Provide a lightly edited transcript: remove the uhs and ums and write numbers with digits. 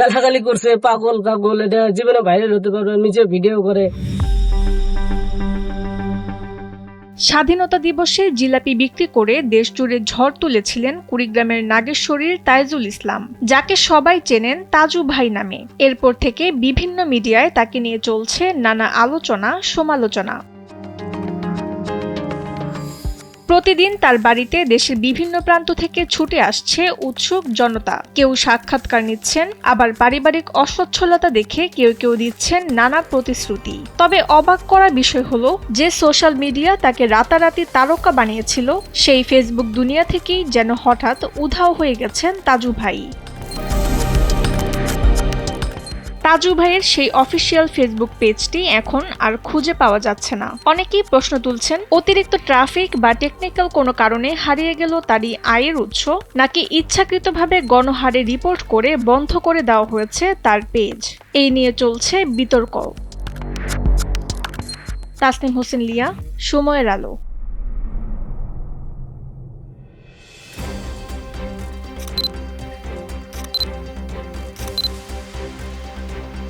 গালাগালি করছে, পাগল কাগল, এটা জীবনে ভাইরাল হতে পারবে, নিজে ভিডিও করে। স্বাধীনতা দিবসে জিলাপি বিক্রি করে দেশ জুড়ে ঝড় তুলেছিলেন কুড়িগ্রামের নাগেশ্বরীর তাইজুল ইসলাম, যাকে সবাই চেনেন তাজু ভাই নামে। এরপর থেকে বিভিন্ন মিডিয়ায় তাকে নিয়ে চলছে নানা আলোচনা সমালোচনা। প্রতিদিন তার বাড়িতে দেশের বিভিন্ন প্রান্ত থেকে ছুটে আসছে উৎসুক জনতা। কেউ সাক্ষাৎকার নিচ্ছেন, আবার পারিবারিক অসচ্ছলতা দেখে কেউ কেউ দিচ্ছেন নানা প্রতিশ্রুতি। তবে অবাক করা বিষয় হলো, যে সোশ্যাল মিডিয়া তাকে রাতারাতি তারকা বানিয়েছিল, সেই ফেসবুক দুনিয়া থেকেই যেন হঠাৎ উধাও হয়ে গেছেন তাজু ভাই। তাজু ভাইয়ের সেই অফিসিয়াল ফেসবুক পেজটি এখন আর খুঁজে পাওয়া যাচ্ছে না। অনেকেই প্রশ্ন তুলছেন, অতিরিক্ত ট্রাফিক বা টেকনিক্যাল কোনো কারণে হারিয়ে গেল তারই আয়ের উৎস, নাকি ইচ্ছাকৃতভাবে গণহারে রিপোর্ট করে বন্ধ করে দেওয়া হয়েছে তার পেজ। এই নিয়ে চলছে বিতর্ক। তাসনিম হোসেন লিয়া, সময়ের আলো।